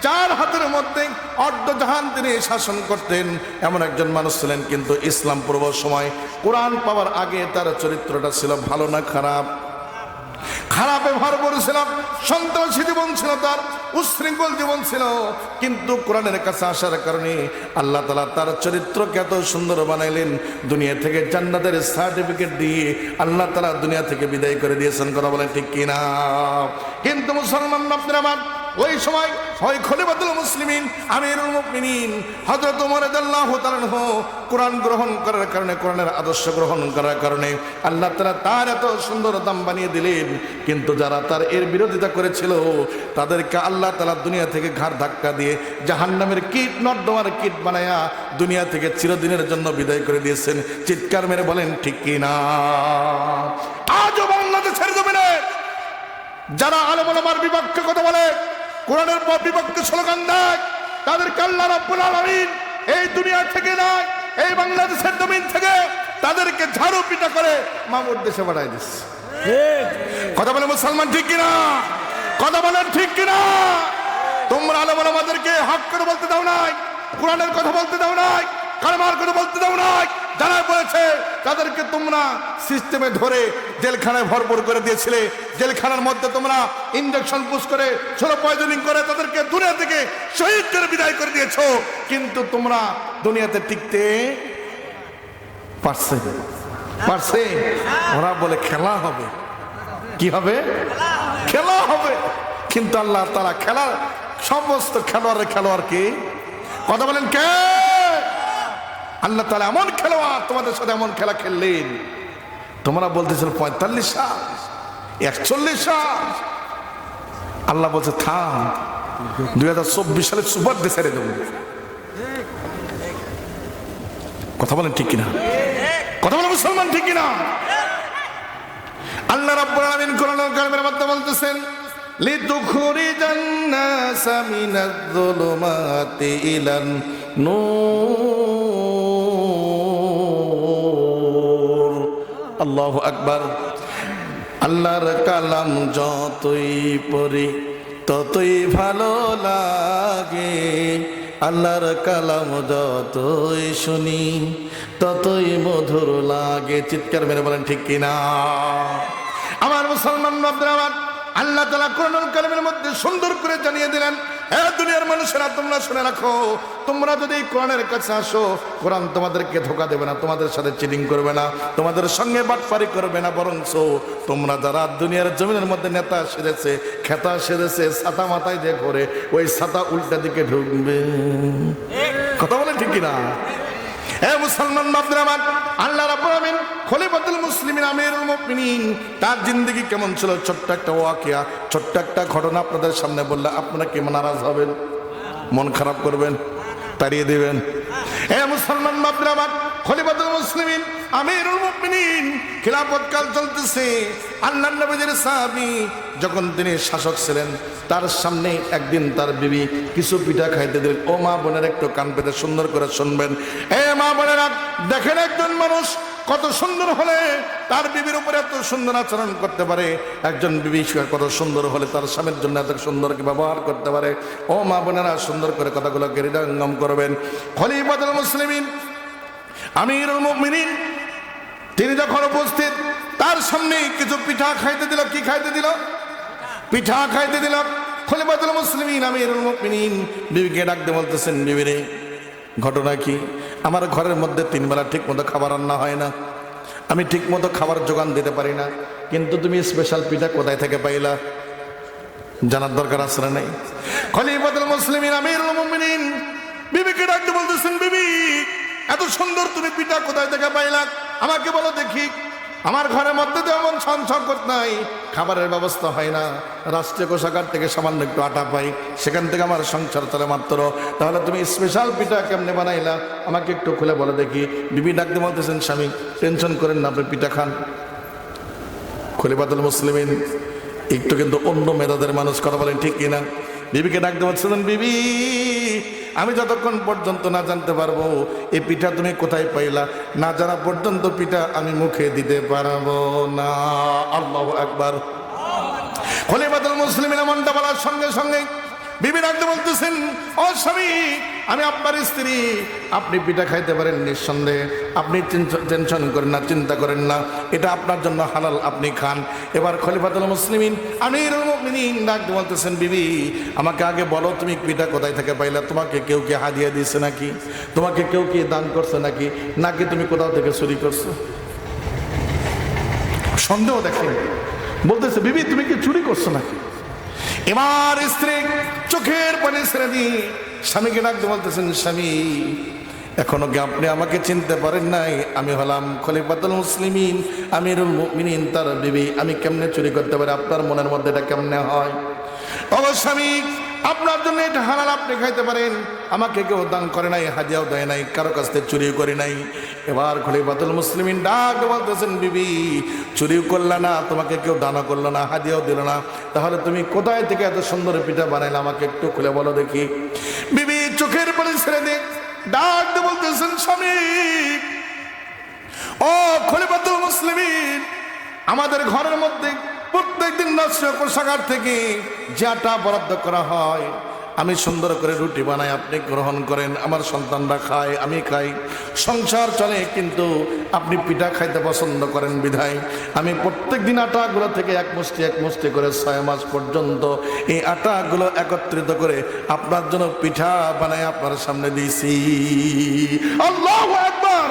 যার হাতের মধ্যে অর্ধজাহান তিনি শাসন করতেন, এমন একজন মানুষ ছিলেন। কিন্তু ইসলাম পূর্ব সময় কোরআন পাওয়ার আগে তার চরিত্রটা ছিল ভালো না খারাপ? খারাপে ভরপুর ছিল, সন্ত্রাসী জীবন ছিল, তার উশৃঙ্খল জীবন ছিল। কিন্তু কোরআনের কাছে আসার কারণে আল্লাহ তাআলা তার চরিত্রকে এত সুন্দর বানাইলেন, দুনিয়া থেকে জান্নাতের সার্টিফিকেট দিয়ে আল্লাহ তাআলা দুনিয়া থেকে বিদায় করে দিয়েছেন। কথা বলেন ঠিক কিনা? কিন্তু মুসলমান আপনারা আমার ওই সময় হয় খলিফাতুল মুসলিমিন আমিরুল মুমিনিন হযরত ওমর রাদিয়াল্লাহু তাআলা আনহু কোরআন গ্রহণ করার কারণে, কোরআনের আদর্শ গ্রহণ করার কারণে আল্লাহ তাআলা তার এত সুন্দর দাম বানিয়ে দিলেন। কিন্তু যারা তার এর বিরোধিতা করেছিল তাদেরকে আল্লাহ তাআলা দুনিয়া থেকে ঘাড় ধাক্কা দিয়ে জাহান্নামের কীট, নর্দমার কীট বানায়া দুনিয়া থেকে চিরদিনের জন্য বিদায় করে দিয়েছেন। চিৎকার মেরে বলেন ঠিক কিনা? আজও বাংলাদেশের জমিনে যারা আলেম ওলামার বিপক্ষে কথা বলে, কোরআনের বিপক্ষে স্লোগান দেয়, তাদেরকে আল্লাহ রাব্বুল আলামিন এই দুনিয়া থেকে নয়, এই বাংলাদেশের জমিন থেকে তাদেরকে ঝাড়ু পিটা করে মামুর দেশে পাঠাই দিচ্ছে। কথা বলে মুসলমান ঠিক কিনা? কথা বলেন ঠিক কিনা? তোমরা আলেম ওলামাদেরকে হক করে বলতে দাও নাই, কোরআনের কথা বলতে দাও নাই, কালেমার কথা বলতে দাও নাই। যারা বলেছে তাদেরকে তোমরা সিস্টেমে ধরে জেলখানায় ভরপুর করে দিয়েছিলে। জেলখানার মধ্যে তোমরা ইনজেকশন পুশ করে, স্লো পয়জনিং করে তাদেরকে দুনিয়া থেকে শহীদ করে বিদায় করে দিয়েছো। কিন্তু তোমরা দুনিয়াতে টিকতে পারছে? ওরা বলে খেলা হবে। কি হবে? খেলা হবে। কিন্তু আল্লাহ তাআলা খেলার সমস্ত খেলোয়াড় কি? কথা বলেন কে? আল্লাহ তাআলা এমন খেলোয়াড় তোমাদের সাথে এমন খেলা খেললেন, তোমরা বলতেছিল 45 সাল 41 সাল। আল্লাহ বলছে থাম, 2024 সালে সুপার ডে ছেড়ে দেবো। কথা বলেন ঠিক কিনা? কথা বলেন মুসলমান ঠিক কিনা? আল্লাহ রাব্বুল আলামিন কোরআনুল কারীমের মধ্যে বলতেছেন লিতুখরিজান নাসা মিনাজ যুলুমাতি ইলান নূর। আল্লাহু আকবার। আল্লাহর কালাম যতই পড়ি ততই ভালো লাগে, আল্লাহর কালাম যতই শুনি ততই মধুর লাগে। চিৎকার মেরে বলেন ঠিক কিনা? আমার মুসলমান বান্দা আমার, আল্লাহ তাআলা কোরআনুল কারীমের মধ্যে সুন্দর করে জানিয়ে দিলেন, হে দুনিয়ার মানুষেরা তোমরা শুনে রাখো, তোমরা যদি কোরআনের কাছে আসো, কোরআন তোমাদেরকে ধোঁকা দেবে না, তোমাদের সাথে চিটিং করবে না, তোমাদের সঙ্গে বাটপারি করবে না। বরঞ্চ তোমরা যারা দুনিয়ার জমিনের মধ্যে নেতা সেজেছে, খেতা সেজেছে, ছাতা মাথায় দিয়ে ঘোরে, ওই ছাতা উল্টা দিকে ঢুকবে। কথা বলে ঠিক কিনা? হে মুসলমান বান্দা আমার, আল্লাহ রাব্বুল আলামিন খলিফাতুল মুসলিমিন আমিরুল মুমিনিন তার জিন্দেগি কেমন ছিল, ছোট্ট একটা ওয়াকিয়া, ছোট্ট একটা ঘটনা আপনাদের সামনে বললে আপনারা কি নারাজ হবেন? মন খারাপ করবেন? তাড়িয়ে দিবেন? হে মুসলমান বান্দা আমার, খলিফাতুল মুসলিমিন আমিরুল মুমিনিন খিলাফত কাল চলতেছে। আল্লাহর নবীর সাহাবী যখন তিনি শাসক ছিলেন, তার সামনে একদিন তার বিবি কিছু পিঠা খাইতে দিলেন। ও মা বোনের একটু কান পেতে সুন্দর করে শুনবেন। এ মা বোনেরা দেখেন, একজন মানুষ কত সুন্দর হলে তার বিবির উপরে এত সুন্দর আচরণ করতে পারে, একজন বিবি কত সুন্দর হলে তার স্বামীর জন্য এত সুন্দর ব্যবহার করতে পারে। ও মা বোনেরা সুন্দর করে কথাগুলো হৃদয়ঙ্গম করবেন। খলিফাতুল মুসলিমিন আমিরুল মুমিনিন তিনি যখন উপস্থিত, তার সামনে কিছু পিঠা খাইতে দিল। কি খাইতে দিল? পিঠা খাইতে দিল। খলিফাতুল মুসলিমিন আমিরুল মুমিনিন বিবিকে ডাকতে বলতেছেন, বিবি রে, ঘটনা কি? আমার ঘরের মধ্যে 3 বেলা ঠিক মতো খাবার রান্না হয় না, আমি ঠিক মতো খাবার যোগান দিতে পারি না, কিন্তু তুমি স্পেশাল পিঠা কোথায় থেকে পাইলা? জানার দরকার আছে না? নাই? খলিফাতুল মুসলিমিন আমিরুল মুমিনিন বিবিকে ডাকতে বলতেছেন, বিবি এত সুন্দর তুমি পিঠা কোথায় থেকে পাইলা? আমাকে বলো দেখি। আমার ঘরের মধ্যে তো এমন সংকট নাই, খাবারের ব্যবস্থা হয় না, রাষ্ট্রীয় কোষাগার থেকে সামান্য একটু আটা পাই, সেখান থেকে আমার সংসার চলে মাত্র। তাহলে তুমি স্পেশাল পিঠা কেমনে বানাইলা আমাকে একটু খুলে বলো দেখি। বিবি ডাকতে বলতেছেন, স্বামী টেনশন করেন না, আপনি পিঠা খান। খলিফাতুল মুসলিমিন একটু কিন্তু অন্য মেধাদের মানুষ, কথা বলেন ঠিক কিনা? বিবিকে ডাকতে বলছিলেন, বিবি আমি যতক্ষণ পর্যন্ত না জানতে পারবো এই পিঠা তুমি কোথায় পাইলা, না জানা পর্যন্ত পিঠা আমি মুখে দিতে পারবো না। আল্লাহু আকবার। খলিফাতুল মুসলিমিন এমনটা বলার সঙ্গে সঙ্গে বিবি ডাকতে বলতেছেন, ও স্বামী, আমি আপনার স্ত্রী, আপনি পিঠা খাইতে পারেন নিঃসন্দেহে, আপনি টেনশন করেন না, চিন্তা করেন না, এটা আপনার জন্য হালাল, আপনি খান। এবার খলিফাতুল মুসলিমিন আমিরুল মুমিনিন ডাকতে বলতেছেন, বিবি আমাকে আগে বলো তুমি পিঠা কোথায় থেকে পাইলা? তোমাকে কেউ কি হাদিয়া দিয়েছে নাকি? তোমাকে কেউ কি দান করছে নাকি? নাকি তুমি কোথাও থেকে চুরি করছো? সন্দেহ দেখেন, বলতেছে বিবি তুমি কি চুরি করছো নাকি? এবার স্ত্রী চোখের পানি ছেড়ে দিয়ে স্বামীকে ডাকতে বলতেছেন, স্বামী এখনো কি আপনি আমাকে চিনতে পারেন নাই? আমি হলাম খলিফাতুল মুসলিমিন আমিরুল মুমিনিন, তার বিবি। আমি কেমনে চুরি করতে পারি? আপনার মনের মধ্যে এটা কেমনে হয়? ও স্বামী, আপনার জন্য এটা হালাল, আপনি খাইতে পারেন। আমাকে কেউ দান করে নাই, হাদিয়াও দেয় নাই, কারো কাছ থেকে চুরিও করি নাই। এবার খলিফাতুল মুসলিমিন ডাক বলতেছেন, বিবি চুরিও করলা না, তোমাকে কেউ দানও করলো না, হাদিয়াও দিল না, তাহলে তুমি কোথায় থেকে এত সুন্দর পিঠা বানাইলে আমাকে একটু খুলে বলো দেখি। বিবি চোখের পানি ছেড়ে দেখ ডাক বলতেছেন, স্বামী ও খলিফাতুল মুসলিমিন, আমাদের ঘরের মধ্যে প্রত্যেকদিন রাষ্ট্রীয় কোষাগার থেকে যে আটা বরাদ্দ করা হয়, আমি সুন্দর করে রুটি বানাই, আপনি গ্রহণ করেন, আমার সন্তানরা খায়, আমি খাই, সংসার চলে। কিন্তু আপনি পিঠা খাইতে পছন্দ করেন বিধায় আমি প্রত্যেক দিন আটাগুলো থেকে এক মুষ্টি করে 6 মাস পর্যন্ত এই আটাগুলো একত্রিত করে আপনার জন্য পিঠা বানাই আপনার সামনে দিয়েছি। আল্লাহু আকবার।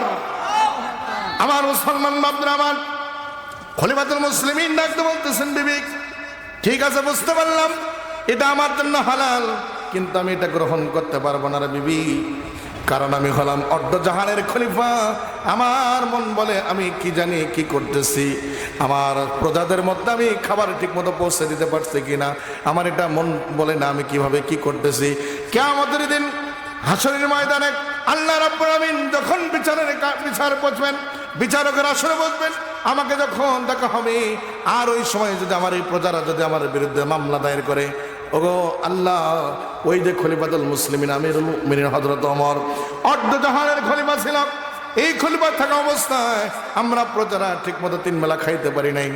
আমার মুসলমান বাপরা, আমার খলিফাতুল মুসলিমিন ডাকতে বলতেছেন, বিবি ঠিক আছে বুঝতে পারলাম এটা আমার জন্য হালাল, কিন্তু আমি এটা গ্রহণ করতে পারবো না রে বিবি, কারণ আমি হলাম অর্ধজাহানের খলিফা। আমার মন বলে আমি কি জানি কি করতেছি, আমার প্রজাদের মধ্যে আমি খাবার ঠিক মতো পৌঁছে দিতে পারছি কিনা, আমার এটা মন বলে না আমি কিভাবে কি করতেছি। কিয়ামতের দিন হাসরের ময়দানে আল্লাহ রাব্বুল আমিন যখন বিচার বসবেন, বিচারকের আসরে বসবেন, আমাকে যখন দেখা হবে, আর ওই সময় যদি আমার এই প্রজারা যদি আমার বিরুদ্ধে মামলা দায়ের করে, ওগো আল্লাহ, ওই যে খলিফাতুল মুসলিমিন আমিরুল মুমিনিন হযরত ওমর অর্ধজাহানের খলিফা ছিল, এই খলিফা থাকা অবস্থায় আমরা প্রজারা ঠিক মতো 3 বেলা খাইতে পারি নাই,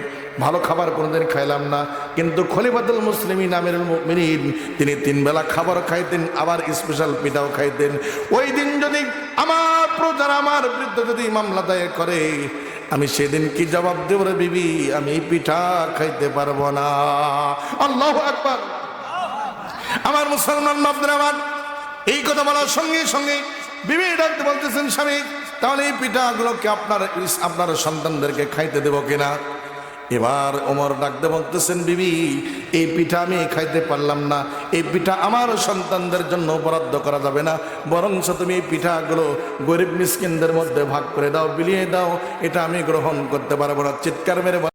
ভালো খাবার কোনোদিন খাইলাম না। কিন্তু খলিফাতুল মুসলিমিন আমিরুল মুমিনিন তিনি 3 বেলা খাবার খাইতেন, আবার স্পেশাল পিঠাও খাইতেন। ওই দিন যদি আমার প্রজারা আমার বিরুদ্ধে যদি মামলা দায়ের করে, আমি সেদিন কি জবাব দেব রে বিবি? আমি পিঠা খাইতে পারবো না। আল্লাহু আকবার। আমার মুসলমান বাপরা, আমার এই কথা বলার সঙ্গে সঙ্গে বিবি ডাকতে বলতেছেন, স্বামী তাহলে এই পিঠাগুলোকে আপনার সন্তানদেরকে খাইতে দেব কিনা? এবার ওমর ডাকতে বলতেছেন, বিবি এই পিঠা আমি খাইতে পারলাম না, এই পিঠা আমার সন্তানদের জন্য বরাদ্দ করা যাবে না, বরঞ্চ তুমি এই পিঠাগুলো গরিব মিসকিনদের মধ্যে ভাগ করে দাও, বিলিয়ে দাও, এটা আমি গ্রহণ করতে পারবো না। চিৎকার মেরে